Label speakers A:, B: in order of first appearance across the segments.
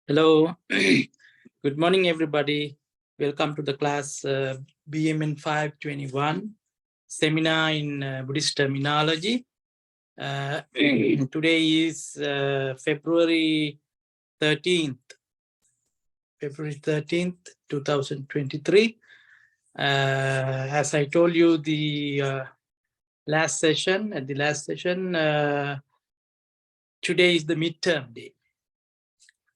A: Hello, good morning, everybody. Welcome to the class BMN 521 seminar in Buddhist terminology. Today is February 13th, 2023. As I told you, at the last session, today is the midterm day.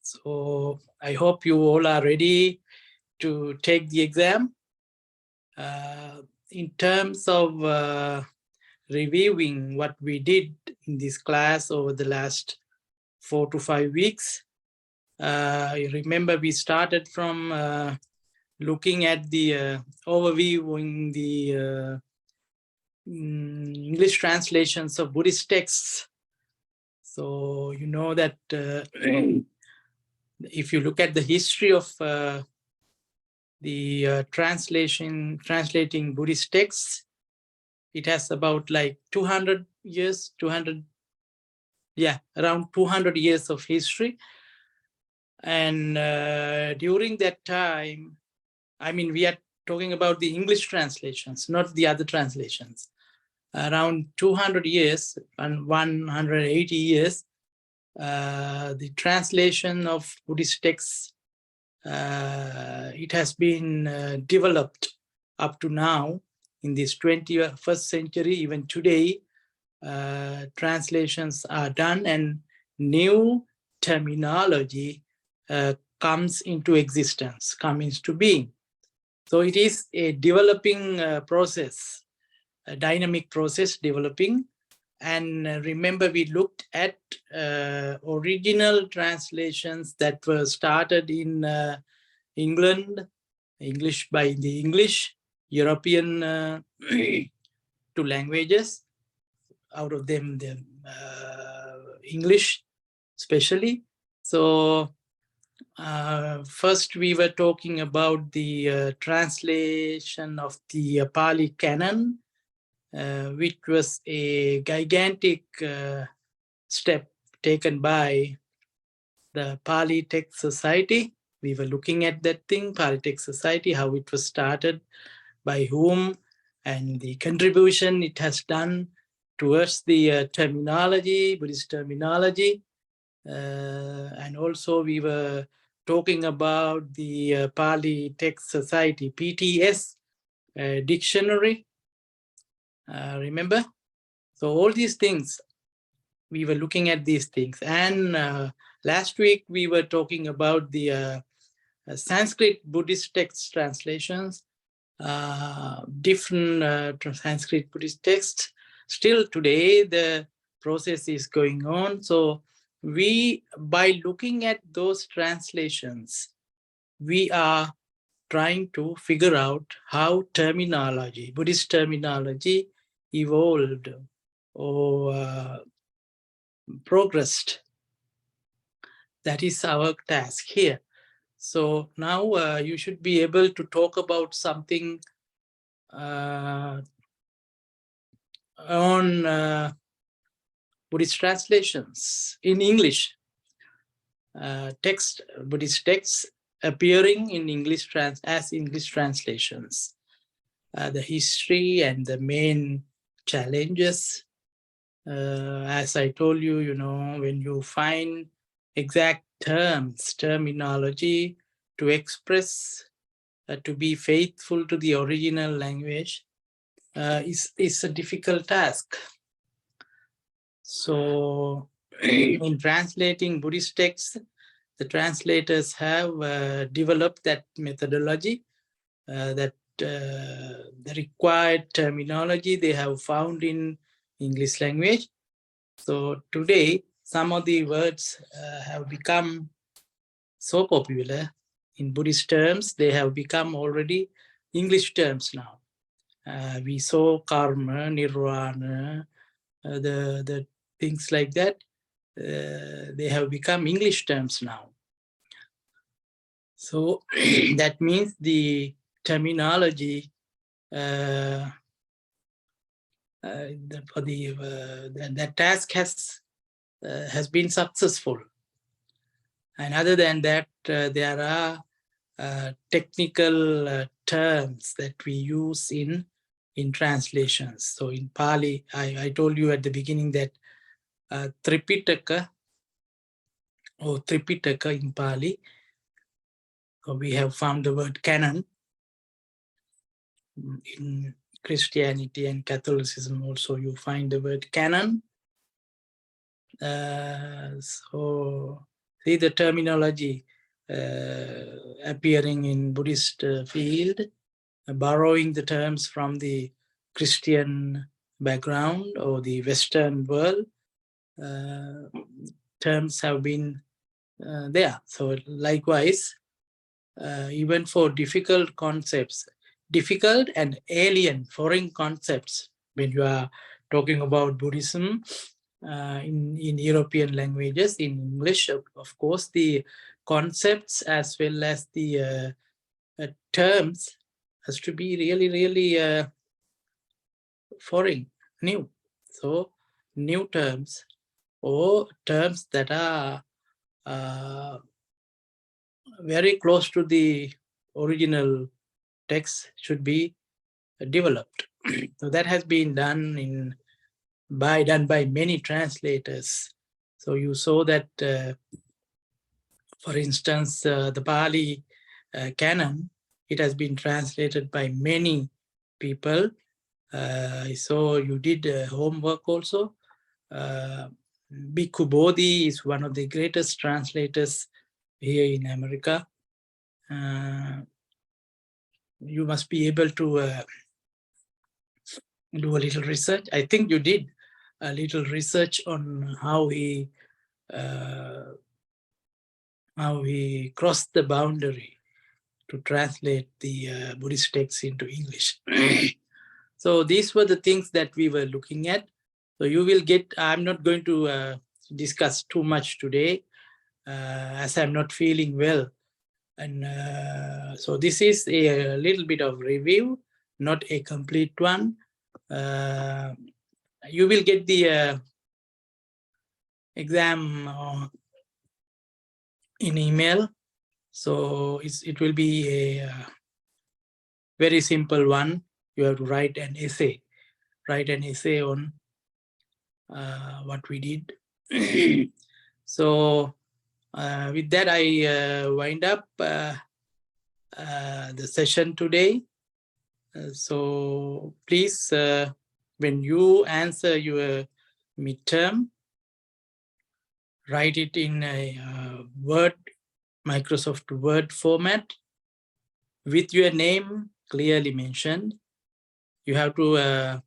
A: So I hope you all are ready to take the exam. In terms of reviewing what we did in this class over the last 4 to 5 weeks, you remember we started from looking at the overviewing the English translations of Buddhist texts. So you know that if you look at the history of the translating Buddhist texts, it has about like 200 years, around 200 years of history. And during that time, I mean, we are talking about the English translations, not the other translations. Around 200 years and 180 years, the translation of Buddhist texts, it has been developed up to now in this 21st century. Even today, translations are done and new terminology comes into existence, comes into being. So it is a developing process, a dynamic process developing. And remember, we looked at original translations that were started in England, English by the English, European two languages, out of them the English especially. So first we were talking about the translation of the Pali canon, which was a gigantic step taken by the Pali Text Society. We were looking at that thing, Pali Text Society, how it was started, by whom, and the contribution it has done towards the terminology, Buddhist terminology. And also we were talking about the Pali Text Society, PTS dictionary. Remember? So all these things, we were looking at these things. And last week we were talking about the Sanskrit Buddhist text translations, different Sanskrit Buddhist texts. Still today, the process is going on. So we, by looking at those translations, we are trying to figure out how terminology, Buddhist terminology, evolved or progressed. That is our task here. So now you should be able to talk about something on Buddhist translations in English. Buddhist texts appearing in English as English translations. The history and the main challenges. As I told you, you know, when you find exact terms, terminology to express, to be faithful to the original language is a difficult task. So in translating Buddhist texts, the translators have developed that methodology, that the required terminology they have found in English language. So today, some of the words have become so popular in Buddhist terms, they have become already English terms now. We saw karma, nirvana, the things like that. They have become English terms now. So that means the terminology the task has been successful. And other than that, there are technical terms that we use in translations. So in Pali, I told you at the beginning that Tripitaka or Tripitaka in Pali, we have found the word canon. In Christianity and Catholicism also you find the word canon. So see the terminology appearing in Buddhist field, borrowing the terms from the Christian background or the Western world. Terms have been there. So likewise, even for difficult concepts, difficult and alien foreign concepts, when you are talking about Buddhism in European languages, in English, of course, the concepts as well as the terms has to be really, really foreign, new. So new terms or terms that are very close to the original text should be developed. So that has been done by many translators. So you saw that, for instance, the Pali canon, it has been translated by many people. So you did homework also. Bhikkhu Bodhi is one of the greatest translators here in America. You must be able to do a little research. I think you did a little research on how he crossed the boundary to translate the Buddhist texts into English. So these were the things that we were looking at. So you will get, I'm not going to discuss too much today as I'm not feeling well. And so this is a little bit of review, not a complete one. You will get the exam in email. So it will be a very simple one. You have to write an essay. Write an essay on what we did. So with that, I wind up the session today. So please, when you answer your midterm, write it in a Word, Microsoft Word format with your name clearly mentioned. You have to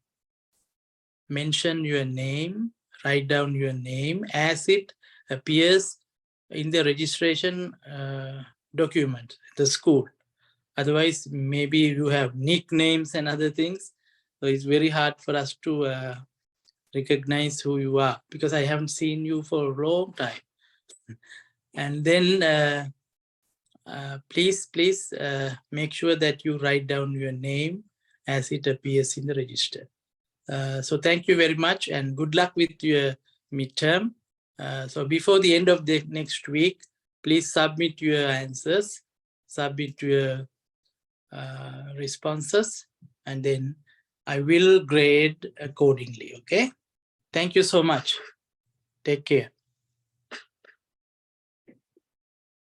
A: mention your name, write down your name as it appears in the registration document, the school. Otherwise, maybe you have nicknames and other things. So it's very hard for us to recognize who you are because I haven't seen you for a long time. And then please make sure that you write down your name as it appears in the register. So thank you very much and good luck with your midterm. So before the end of the next week, please submit your answers, submit your responses, and then I will grade accordingly, okay? Thank you so much. Take care.